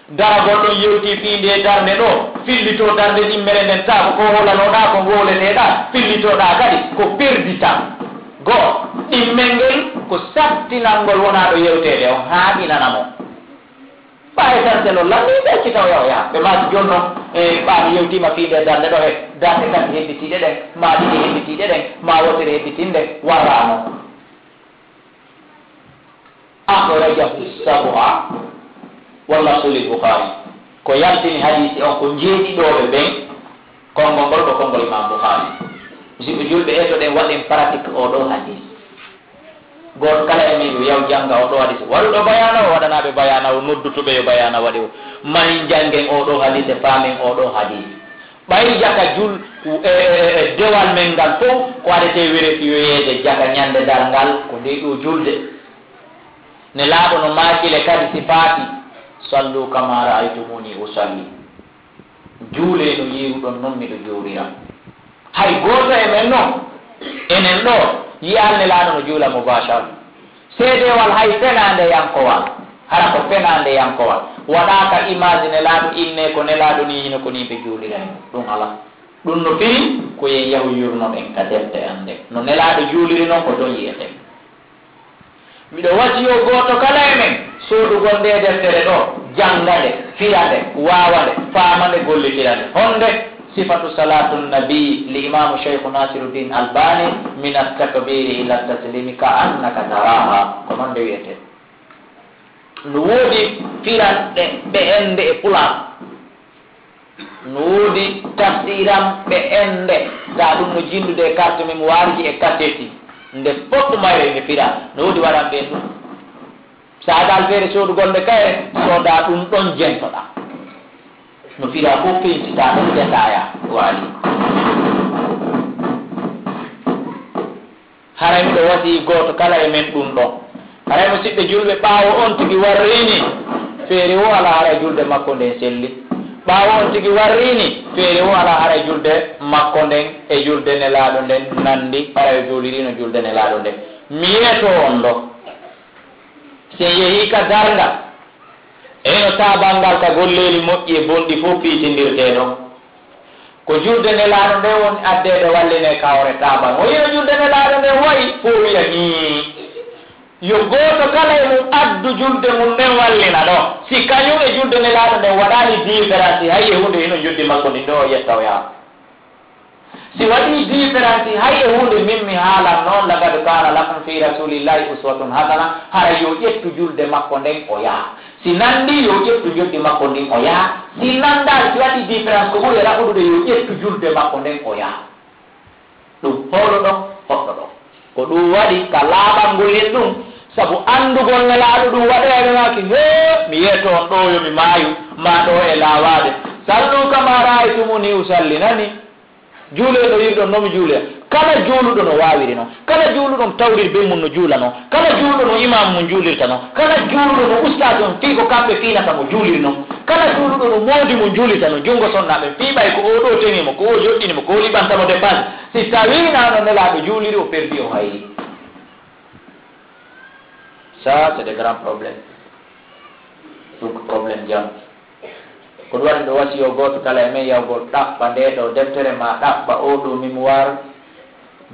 [SPEAKER 1] dara goɗɗon yewti fi nde darde ɗo fillito darde ɗimmere nden ta ko holanoɗa ko ngoleteɗa fillitoɗa kadi ko perdita goo ɗimmel ngel ko sattinalngol wona ɗo yewtede on haaɗinanamo ɓaye tarselo lammi ɓeccita o yaha ɓe maati jonnon e ɓaami yewtima fi nde darde ɗo he darde kadi hebbitiɗe ɗen ma ɗiɗi hebbitiɗe ɗen ma wotere hebbitinde warrano akhrajahu sab'a walla sahih Bukhari ko yaltini hadisi on ko jeeɗiɗoɓe ɓen konngol ngol ɗo konngol imam Bukhari musidɓe julɓe e to ɗen waɗen pratique oɗo hadis goto kala e min yo yaw jangga oɗo hadis waɗuɗo bayana o waɗanaɓe bayana o noddutuɓe yo bayana waɗi o mani janggen oɗo hadis e faamen oɗo hadis ɓayri jaka dewal men ngal fof ko waɗete wireti yoyeede jaga ñande dal ngal ko nde ɗo julde ne laaɓo no maakile kadi sifaati sallu kama ra'aytumuni usalli juule no yiruɗon noon miɗo juurira hay gooto e men noon enen ɗo yiyal ne laaɗo no juula mubachar seedewal hay fenande yankowal hara ko fenande yankowal waɗaka image ne laaɗo inne ko nelaaɗo ni hino ko ni ɓe juulira ɗum ala ɗum no firi ko yen yahu yurno ɓen ka defte ande no nelaaɗo juuliri noon ko don yiyete miɗo wasiyo gooto kala e men soodugol nde deftere ɗo janngade firande waawande faamande gollitirande honde sifatu salatu nabi li imamu cheikhu nasiruddin albani min altakbiri ila taslimi ka annaka taraha ko noon nde wiyete no woodi firanɗe ɓe ende e pulan no woodi tafsiram ɓe ende ga ɗum no jindude e carte min warji e kaddeti nde fof mayre nge fira no woodi waɗan ɓen ɗum sagal feere soodugolɓe kaye sooda ɗum ɗon jentoɗa no fira fof fiintita ɗon jendaya waali haray miɗo wasi gooto kala e men ɗum ɗon haray mo siɓɓe julɓe ɓaawo on tigi warrini feere o ala haray julde makko nden selli ɓaawo on tigi warrini feere o ala haray julde makko nden e julde nelaaɗo nden nandi haray juulirino julde nelaaɗo nden mi yeeto on ɗo sen yehii ka darngal eno taabangal ka golleeli moƴƴi e bonɗi fof piitindirteeɗon ko julde nelaaɗo nde woni addeede walline kawre taaban o yino julde nelaaɗo nde wayi fof wiya nii yo gooto kala e mum addu julde mum nden wallina ɗo si kañum e julde nelaaɗo nden waɗaani différence hay e hunde hino julde makko ndi ndo o yetta o yaha si waɗi différence hay e hunde min mi haalan noon lagad kana lakum fi rasulillahi uswatun hasana hara yo ƴettu julde makko nden o yaha si nandi yo ƴettu julde makko ndin o yaha si nanda si waɗi différence ko ɓuri raɓuɗude yo ƴettu julde makko nden o yaha ɗum hoɗo ɗon hoɗɗo ɗon ko ɗum waɗi ka laaɓal ngolin ɗum sabu andugol nelaaɗo ɗum waɗeede maki he mi yeeto on ɗo yo mi maayu ma ɗo e laawaade sallu kama ra'aytumuni usalli nani juuleɗo yirɗon nomi juuloya kala juuluɗo no waawiri noon kala juuluɗo tawrir be mum no juula noon kala juuluɗo no imam mum juulirta noon kala juuluɗo no ustade on fii ko kamɓe fiinata mo juuliri noon kala juuluɗo no moodi mum juulirta noon junngo sonnaɓe piiɓay ko oɗo tenimo ko o joɗɗinimo ko o liɓantamo dépense si tawinano nelaaɗo juuliri o perdi o hayri ça c'est des grands problèmes ɗum ko probléme jam ko ɗum waɗi ɗo wasi yo gooto kala e men yawgol ɗaɓɓa nde ɗo deftere ma ɗaɓɓa oɗo mémoire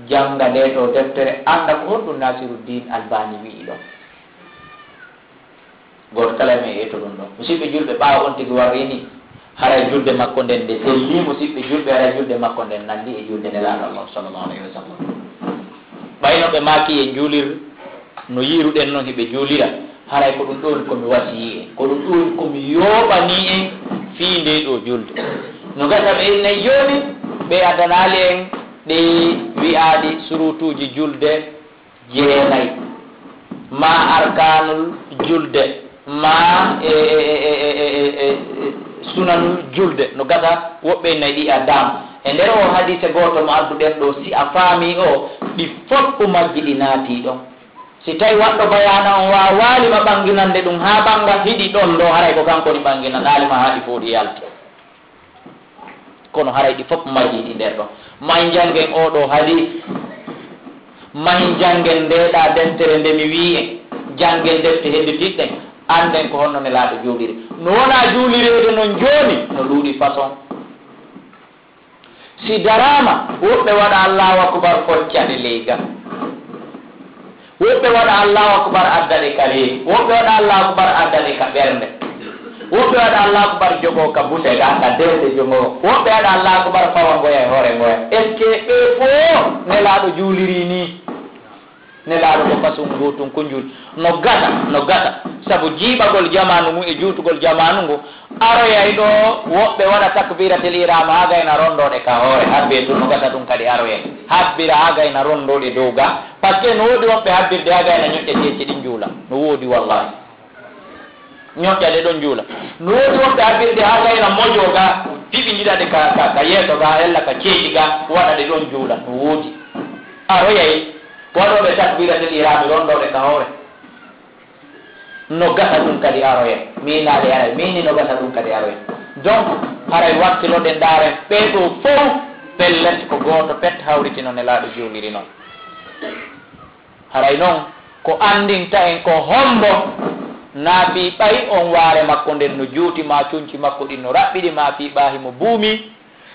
[SPEAKER 1] jannga nde ɗo deftere annda ko honɗum nasiruddin albani wi'i ɗon gooto kala e men yeeto ɗum ɗon musidɓe julɓe ɓaawa on tigi warrini haray julde makko nden nde selli musidɓe julɓe haray julde makko nden nandi e julde nelaaɗo allah sallallahu alayhi wa sallam ɓayno ɓe maaki e juulir no yiruɗen noon heɓe juulira haray ko ɗum ɗon komi wasiyi en ko ɗum ɗon komi yooɓani en fii nde ɗo julde no gasa ɓe inne jooni ɓe addanaali en ɗi wi'aaɗi surutuuji julde jeenayi ma arkanul julde ma sunanul julde no gasa woɓɓe innayi ɗi addama e nder o hadise gooto mo adduɗen ɗo si a faami o ɗi fof majji ɗi naatii ɗon si tawi waɗɗo bayana on waalima ɓanginande ɗum haa ɓanga hiɗi ɗon ɗo haray ko kanko ni ɓanginan alima haa ɗi fof ɗi yalta kono haray ɗi fof majjiɗi nder ɗon mahi janngen oɗo hadis mahi janngen ndeɗa deftere nde mi wi en janngen defte hedditiɗɗen anden ko honno nelaaɗo juuliri no wona juulirede noon jooni no luuɗi façon si darama woɓɓe waɗa allahu akbar foccaɗe leygal woɓɓe waɗa allahu akbar addane ka reewi woɓɓe waɗa allahu akbar addane ka ɓernde woɓɓe waɗa allahu akbar jogoo ka butega ka derde jogoo woɓɓe waɗa allahu akbar fawa ngoya e hoore ngoya est ce que ɓe fof nelaaɗo juuliri ni nelaaɗo ko façon gotum ko juul no gata sabu jiiɓagol jamanu mum e juutugol jamanu ngu aroyay ɗo woɓɓe waɗa takbiratel irama ha gayna rondoɗe ka hoore habbe to no gata ɗum kadi aroyay habbira ha gayna rondoɗe dow ga par ce que no woodi woɓɓe habbirde ha gayna ñoƴƴe tecce ɗin juula no woodi wallahi ñoƴƴaɗe ɗon juula no woodi woɓɓe habbirde ha gayna moƴo ga piɓi jiɗade ka yeeso ga hella ka ceeƴi ga waɗade ɗon juuɗa no woodi aroyayi waɗoɓe takbiratel irami rondoɓe ka hoore no gasa ɗum kadi aroya minaali aray mini no gasa ɗum kadi aroya donc haray wakkiloɗen ɗaren ɓeɗo fof pellet ko gooto pet hawritino nelaɗo juuliri noon haray noon ko andinta en ko hombo na piiɓay on waare makko nden no juuti ma cuñci makko ɗin no raɓɓiɗi ma piiɓa himo buumi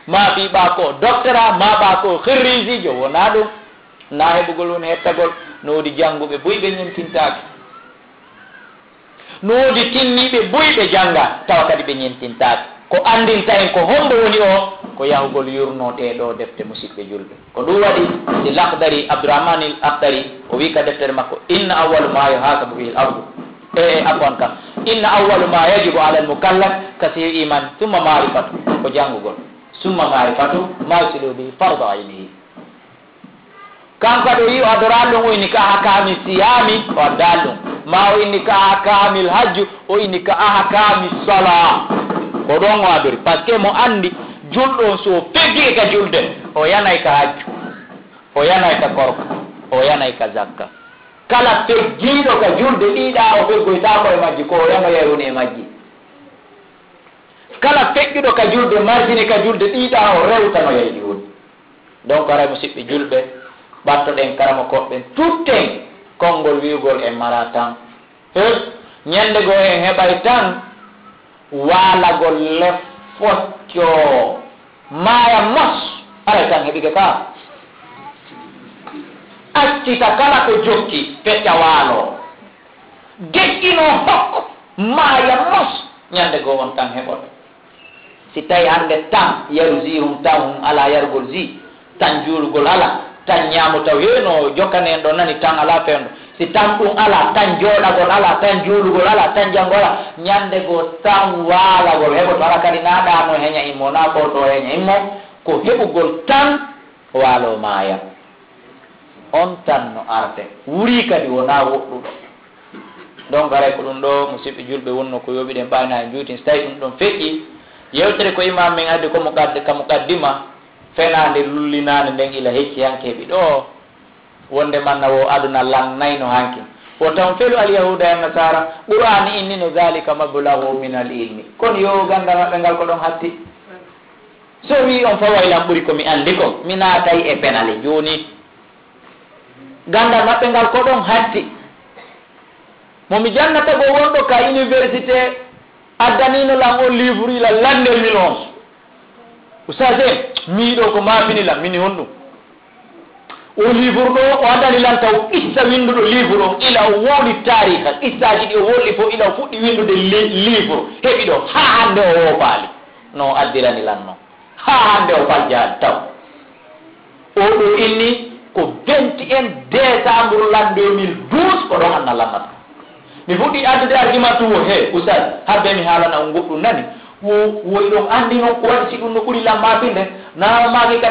[SPEAKER 1] ma piiɓa ko doctora ma ɓa ko khirrisijo wona ɗum na heɓugol woni hettagol no woodi jannguɓe buyɓe ñentintaki no woodi tinniɓe buyɓe jannga tawa kadi ɓe ñentintaki ko andinta en ko hombo woni o ko yahugol yurno ɗeɗo defte musidɓe julɓe ko ɗum waɗi si lakdari abdourahmane il akdari o wi ka deftere makko inna awalu ma yuhasabu bihi l ardu afwan kam inna awalu ma yajibu ala almukallaf kasir iman summa marifatu ko janngugol summa marifatu ma yusilu bihi fardu aynihi kanko ɗo wi o adorallum o inni ka ahkami siyami o addallum ma o inni ka ahkami l hajju o inni ka ahkami sala ko ɗon o adori par ce que mo andi julɗo so feggi ka julde o yanay ka hajju o yanay ka korko o yanay ka zakka kala feggiiɗo ka julde ɗiɗa o feggoytako e majji ko o yano yaruni e majji kala feƴƴuɗo ka julde marjini ka julde ɗiɗa o rewtano yey julde donc aray musidɓe julɓe ɓattoɗen karama koɓɓen tutten konngol wiugol en mara tan ñande goo en heɓay tan waalagol le focco maya mos aray tan heɓike ka accita kala ko jokki fecca waalo geƴƴino hokko maya mos ñande goo on tan heɓoto si tawi hande tan yaru zi hum tan hum ala yarugol zi tan juulugol ala tan ñaamu taw heno jokkane en ɗo nani tan ala fewndo si tan ɗum ala tan jooɗagol ala tan juulugol ala tan janngola ñande goo tan waalagol heɓoto ala kadi naɗano heña immo na ko to heña immo ko heɓugol tan waalo maaya on tan no arde wuri kadi wona woɗɗuɗo donc aray ko ɗum ɗo musidɓe julɓe wonno ko yoɓiɗen ɓayna e juutin so tawi ɗum ɗon feƴƴi yewtere ko imam min addi komo gadde kamo gaddima fenade lullinade nden ila hecci hankeɓi ɗo wonde manna wo aduna lannayno hanki o taw felu alyahuda e nasara qur'ani inni no zalika mablahu min al ilmi kono yo ganda maɓɓe ngal ko ɗon hatti so wi on fawaylan ɓuuri komi andi ko mi naatay e penale joni gandal maɓɓe ngal ko ɗon hatti momi jannata go wonɗo ka université addanino lan o livre ila lande 2011 usage miiɗo ko mafinila mini honɗum o livre ɗo o addani lan taw qissa winduɗo livre o ila o woɗi tariha qissaji ɗi o wolli fo ila o fuɗɗi windude livre heɓi ɗo ha hande o wofaali no addirani lan noon ha hande o fajjaali taw oɗo inni ko 21 décembre lan 2012 ko ɗo hanna lannata mi fuɗɗi addude argument tuwo he oustad habbe mi haalana on goɗɗum nani woyi ɗon andi noon ko waɗi si ɗum no ɓuri lammafinde namaki ka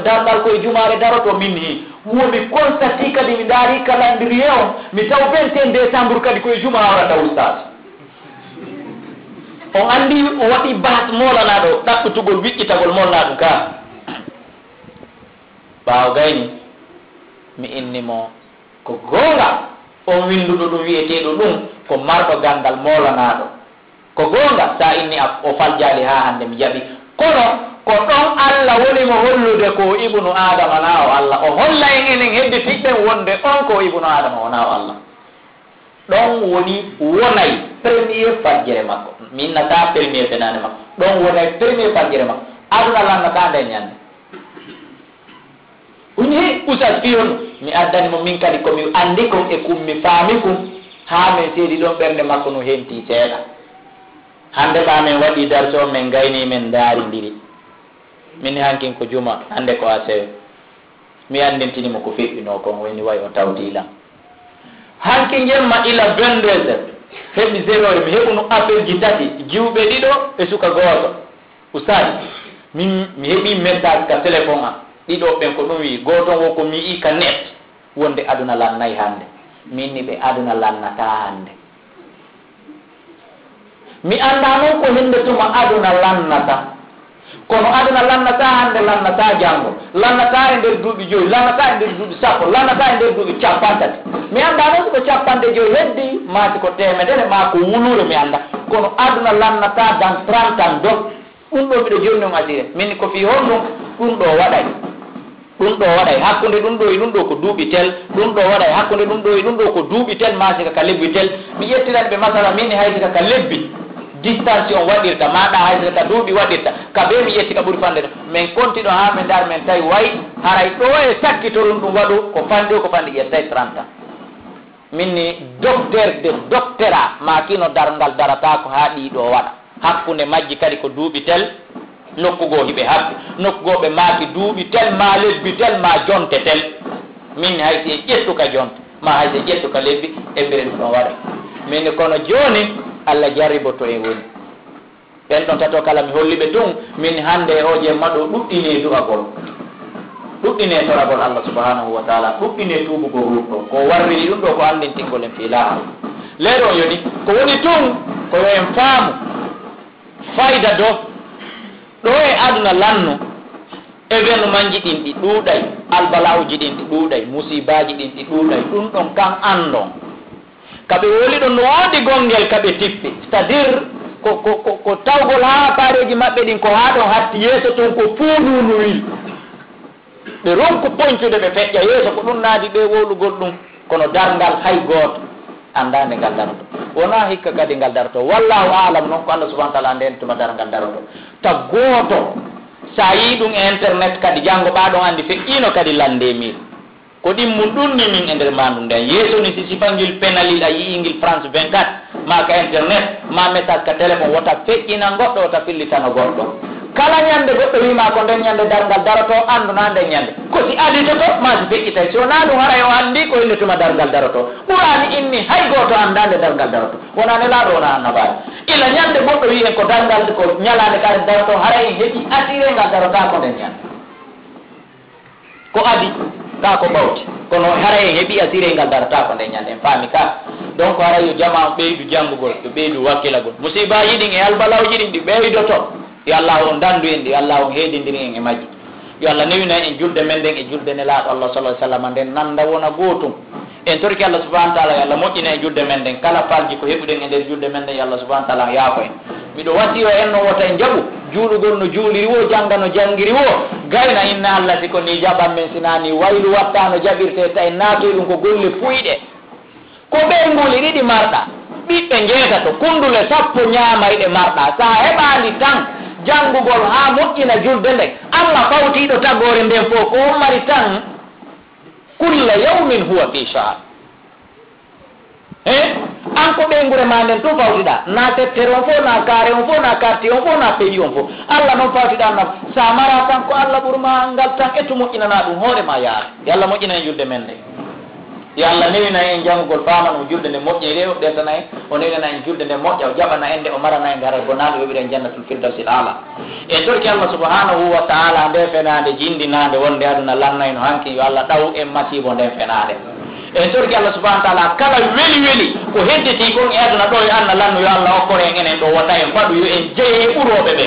[SPEAKER 1] darɗal koye jumare daroto min hi womi constati kadi mi daari calendrier on mi taw 21 décembre kadi koye juma warata oustad on andi o waɗi bas molanaɗo ɗaɓɓutugol wiƴƴitagol molnaɗum ka ɓawo gayni mi innimo ko gonga on winduɗo ɗum wiyeteɗo ɗum ko marɗo gandal molanaɗo ko gonga sa inni o faljali ha hande mi jaɓi kono ko ɗon Allah woni mo hollude ko ibnu adama na o Allah o holla en enen hedde tiɗɗen wonde on ko ibnu adama wona o Allah ɗon woni wonay premier fajjere makko min nata premier fenane makko ɗon wonay premier fajjere makko aduna lannata nde ñande woni he usas fiyon mi addanimo min kadi komi andi kon e kum mi faami kum ha min seedi ɗon ɓernde makko no henti seeɗa hande ɓa min waɗi darso min gayni min daari ndiri min hankin ko juma hande ko a sewe mi andintinimo ko feƴƴino kon woni way o tawtilan hanki jemma ila 22 heures heɓi 0 heure mi heɓuno appel ji tati jiwɓe ɗiɗo e suka gooto ustadi mi heɓi message ka téléphone am ɗiɗo ɓen ko ɗum wi gooton wo ko mi i ka net wonde aduna lannayi hande minni ɓe aduna lannata hande mi anda noon ko hinde tuma aduna lannata kono aduna lannata hande lannata janngo lannata e nder duuɓi joyi lannata e nder duuɓi sappo lannata e nder duuɓi capantati mi annda noon ko capande joyi heddi maati ko temedere ma ko wulure mi annda kono aduna lannata dans 30 ans donc ɗum ɗo mbiɗo jonni on asire min ko fi honɗum ɗum ɗo waɗay hakkude ɗum ɗo e ɗum ɗo ko duuɓi tel ɗum ɗo waɗay hakkude ɗum ɗo e ɗum ɗo ko duuɓi tel ma sika ka lebbi tel mi ƴettirani ɓe masala min hay sika ka lebbi distance on waɗirta maɗa hay sika ka duuɓi waɗirta ka be mi ƴetti ka ɓuri fande ɗo min continue ha min dar min tawi wayi haray ɗo e sakkitorum ɗum waɗu ko fandi o ko fandi ƴettay 30 ans min ni docteur de doctorat ma kino darngal darata ko ha ɗiɗo waɗa hakkude majji kadi ko duuɓi tel nokkugo hiɓe habde nokkugoɓe maaki duuɓi tel ma lebbi tel ma jonte tel min hay si e ƴettu ka jonte ma hay si e ƴettu ka lebbi e mbiren ɗon waɗa min kono joni Allah jarriboto e woni ɓen ɗon tato kala mi holliɓe tun min hande o jemma ɗo ɗuɗɗine du'agol ɗuɗɗine toragol Allah subhanahu wa taala ɗuɗɗine tuubugol ruɗɗo ko warriri ɗum ɗo ko andintingol en fiilaa leero yoni ko woni tun ko yo en faamu fayda do ɗo e aduna lannu événementji ɗin ɗi ɗuuɗay albalawji ɗin ɗi ɗuuɗay musibaji ɗin ɗi ɗuuɗay ɗum ɗon kan andon kaɓe woli ɗon no woodi gongel kaɓe tippi c'est à dire ko tawgol ha pareji maɓɓe ɗin ko ha ɗon hatti yeeso toon ko fuununuwi ɓe ronku poñcude ɓe feƴƴa yeeso ko ɗum naadi ɓe wowlugol ɗum kono darngal hay gooto andande ngal daroto wona hikka kadi ngal daroto wallahu alam noon ko Allah subahana taala nden tuma darngal daroto ta gooto sa yi ɗum internet kadi janngo ɓaɗon andi feƴƴino kadi lande min ko ɗimmum ɗum ni min e nder mandu nden yeeso ni si sifangil penalil a yiyingil France 24 ma ka internet ma message ka téléphone wota feƴƴina goɗɗo wota fillitano goɗɗo kala ñande goɗɗo wima ko nden ñande darngal daroto anduna nden ñande ko si aditoto ma si feƴƴitay so wona ɗum haray o andi ko innituma darngal daroto ɓurani inni hay goto andande darngal daroto wona nelaɗo wona annabaɗo illa ñande goɗɗo wi en ko darngal ko ñalade kare daroto haray heeɓi assuré ngal darota ko nden ñande ko adi ka ko ɓawti kono haray en heeɓi assuré ngal darata ko nden ñande en faami ka donc haray yo jama ɓeydu janngugol yo ɓeydu wakkilagol musibaji ɗin e albalawji ɗin ɗi ɓeydoto yo Allah on dandu en ɗi yo Allah on heedindiri en e majji yo Allah newina en julde men nden e julde nelaaɗo Allah sallallahu alaihi wasallam nden nanda wona gootum en torki Allah subhanahu wa ta'ala yo Allah moƴƴina e julde men nden kala falji ko heɓuɗen e nder julde men nden yo Allah subhanahu wa ta'ala yaafo en miɗo wasiyo en no wota en jaɓu juulugol no juuliri wo jannga no janngiri wo gayna inna Allah siko ni jaɓan men sinani waylu watta no jaɓirte ta en naatoy ɗum ko golle fuyɗe ko ɓeynguli ɗiɗi marɗa ɓiɓɓe jeetato kundule sappo ñaamayɗe marɗa sa heɓani tan janngugol ha moƴƴina julde nden Allah fawtiɗo taggore nden fof ko mari tan kulla yawmin huwa fi sha'r an ko ɓeygure ma nden to fawtiɗa na tettere on fof na kaare on fof na quartier on fof na pays on fof Allah noon fawtiɗa naf sa mara tan ko Allah ɓurma ngal tan ettu moƴƴinana ɗum hoorema yaara yo Allah moƴƴina e julde men nde yo Allah newina en janngugol famano julde nde moƴƴe rew ɗetana en o newina en julde nde moƴƴa o jaɓana en nde o marana en haray gonaɗo yoɓiɗen jannatul firdausil ala en torki Allah subhanahu wa taala nde fenade jindinade wonde aduna lanna en hanki yo Allah ɗaw en masibo nden fenade en torki Allah subhanahu wa taala kala weli weli ko hedditi kon e aduna ɗo e anna lannu yo Allah okkore en enen ɗo wonta en faɗu yo en jeeye ɓuroɓe ɓe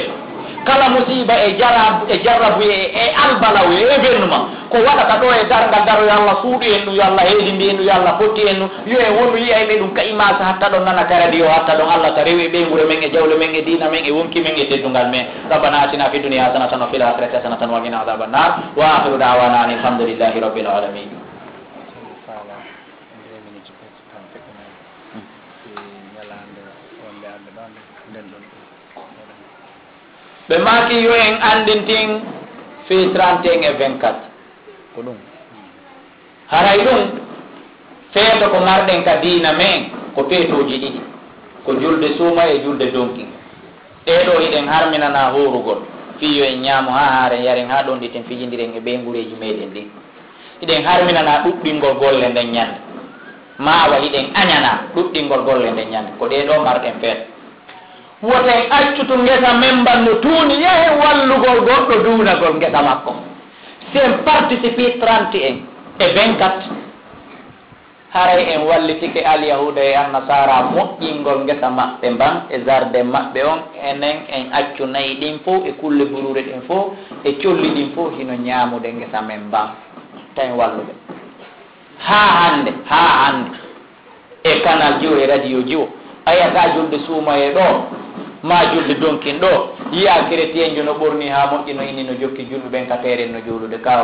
[SPEAKER 1] kala musiba e jarrabu e albalaw e événement ko waɗata ɗo e darngal daro yo Allah suuɗu en ɗum yo Allah heedindi en ɗum yo Allah fotti en ɗum yo en wonnu yiyayɓe ɗum ka imasa hatta ɗon nana karadi o hatta ɗon Allah ta rewi ɓeygure men e jawle men e dina men e wonki men e teddungal men rabbana atina fi dunia hasanatan wa fil akhirati hasanatan wa qina adhaban nar wa akhiru da'wana alhamdulillahi rabbil alamin ɓe maaki yo en andintin fi 31 et 24 ko ɗum haray ɗum feeto ko marɗen ka diina men ko peetoji ɗiɗi ko julde suuma e julde donki ɗeɗo hiɗen harminana horugol fiyo en ñaamo ha haaren yaren ha ɗon ɗiten fijindiren e ɓeygureji meɗen ɗi hiɗen harminana ɗuɗɗingol golle nden ñande mawa hiɗen añana ɗuɗɗingol golle nden ñande ko ɗeɗo marɗen feeto woten accutu ngesa men banno tuuni yahe wallugol goɗɗo duunagol ngesa makko sen participe 31 et 24 haray en wallitike alyahuda e annasara moƴƴingol ngesa maɓɓe mban e jardin maɓɓe on enen en accu nayi ɗin fof e kulle burure ɗin fof e colli ɗin fof hino ñaamude ngesa men mban tan walluɓe ha hande e canal jiwo e radio jiwo ayata julde suumaye ɗo ma julde donkin ɗo yiya chrétien jo no ɓorni ha moƴƴi no inni no jokki julɓe ɓen ka teeren no juulude kawa